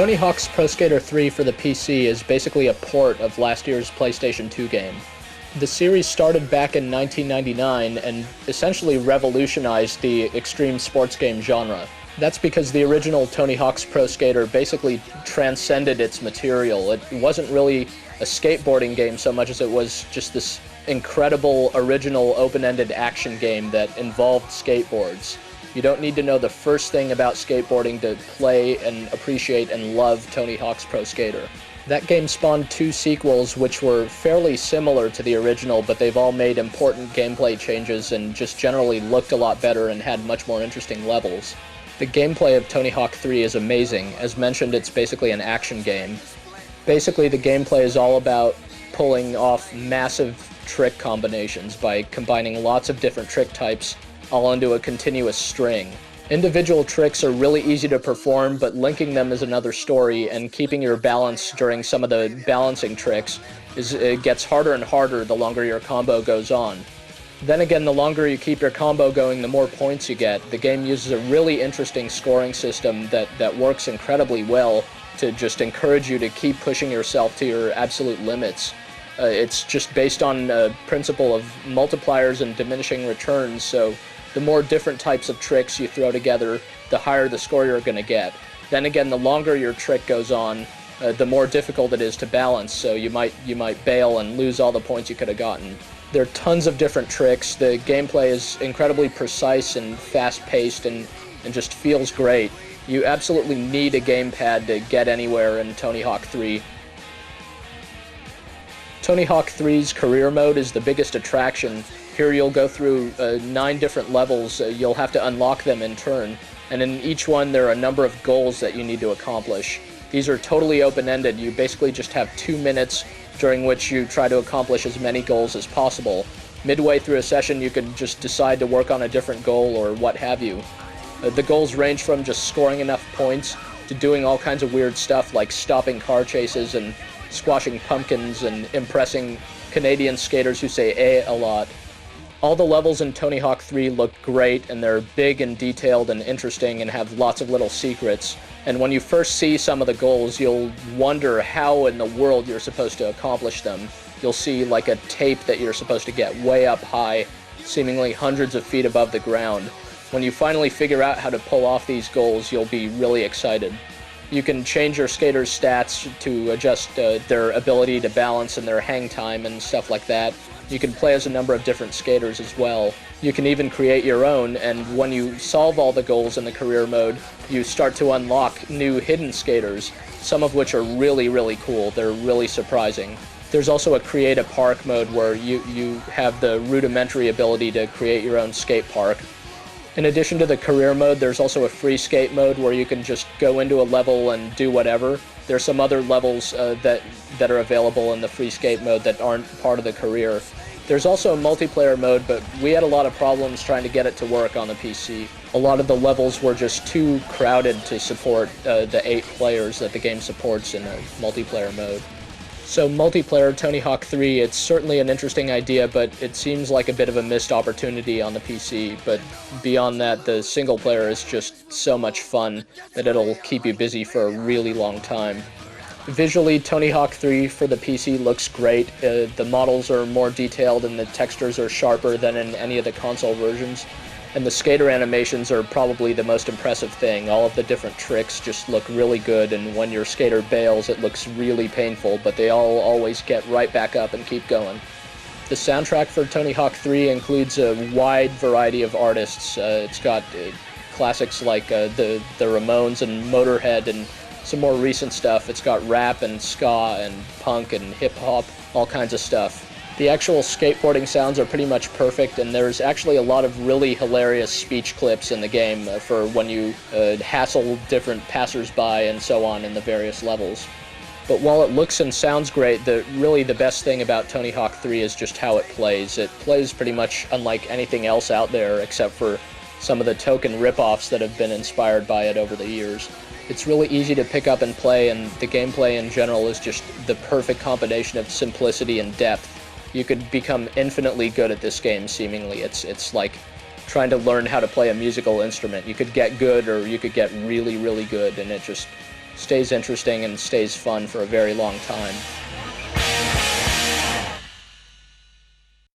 Tony Hawk's Pro Skater 3 for the PC is basically a port of last year's PlayStation 2 game. The series started back in 1999 and essentially revolutionized the extreme sports game genre. That's because the original Tony Hawk's Pro Skater basically transcended its material. It wasn't really a skateboarding game so much as it was just this incredible, original, open-ended action game that involved skateboards. You don't need to know the first thing about skateboarding to play and appreciate and love Tony Hawk's Pro Skater. That game spawned two sequels which were fairly similar to the original, but they've all made important gameplay changes and just generally looked a lot better and had much more interesting levels. The gameplay of Tony Hawk 3 is amazing. As mentioned, it's basically an action game. Basically, the gameplay is all about pulling off massive trick combinations by combining lots of different trick types all into a continuous string. Individual tricks are really easy to perform, but linking them is another story, and keeping your balance during some of the balancing tricks it gets harder and harder the longer your combo goes on. Then again, the longer you keep your combo going, the more points you get. The game uses a really interesting scoring system that works incredibly well to just encourage you to keep pushing yourself to your absolute limits. It's just based on a principle of multipliers and diminishing returns, so the more different types of tricks you throw together, the higher the score you're going to get. Then again, the longer your trick goes on, the more difficult it is to balance, so you might bail and lose all the points you could have gotten. There are tons of different tricks. The gameplay is incredibly precise and fast-paced and just feels great. You absolutely need a gamepad to get anywhere in Tony Hawk 3. Tony Hawk 3's career mode is the biggest attraction. Here you'll go through 9 different levels. You'll have to unlock them in turn, and in each one there are a number of goals that you need to accomplish. These are totally open-ended. You basically just have 2 minutes during which you try to accomplish as many goals as possible. Midway through a session you can just decide to work on a different goal or what have you. The goals range from just scoring enough points to doing all kinds of weird stuff like stopping car chases and squashing pumpkins and impressing Canadian skaters who say "eh" a lot. All the levels in Tony Hawk 3 look great, and they're big and detailed and interesting and have lots of little secrets. And when you first see some of the goals, you'll wonder how in the world you're supposed to accomplish them. You'll see like a tape that you're supposed to get way up high, seemingly hundreds of feet above the ground. When you finally figure out how to pull off these goals, you'll be really excited. You can change your skaters' stats to adjust their ability to balance and their hang time and stuff like that. You can play as a number of different skaters as well. You can even create your own, and when you solve all the goals in the career mode, you start to unlock new hidden skaters, some of which are really, really cool. They're really surprising. There's also a create a park mode where you have the rudimentary ability to create your own skate park. In addition to the career mode, there's also a free skate mode where you can just go into a level and do whatever. There's some other levels that are available in the free skate mode that aren't part of the career. There's also a multiplayer mode, but we had a lot of problems trying to get it to work on the PC. A lot of the levels were just too crowded to support the 8 players that the game supports in a multiplayer mode. So multiplayer Tony Hawk 3, it's certainly an interesting idea, but it seems like a bit of a missed opportunity on the PC. But beyond that, the single player is just so much fun that it'll keep you busy for a really long time. Visually, Tony Hawk 3 for the PC looks great. The models are more detailed and the textures are sharper than in any of the console versions. And the skater animations are probably the most impressive thing. All of the different tricks just look really good, and when your skater bails it looks really painful, but they all always get right back up and keep going. The soundtrack for Tony Hawk 3 includes a wide variety of artists. It's got classics like the Ramones and Motorhead and some more recent stuff. It's got rap and ska and punk and hip-hop, all kinds of stuff. The actual skateboarding sounds are pretty much perfect, and there's actually a lot of really hilarious speech clips in the game for when you hassle different passers-by and so on in the various levels. But while it looks and sounds great, really the best thing about Tony Hawk 3 is just how it plays. It plays pretty much unlike anything else out there, except for some of the token rip-offs that have been inspired by it over the years. It's really easy to pick up and play, and the gameplay in general is just the perfect combination of simplicity and depth. You could become infinitely good at this game, seemingly. It's like trying to learn how to play a musical instrument. You could get good or you could get really, really good, and it just stays interesting and stays fun for a very long time.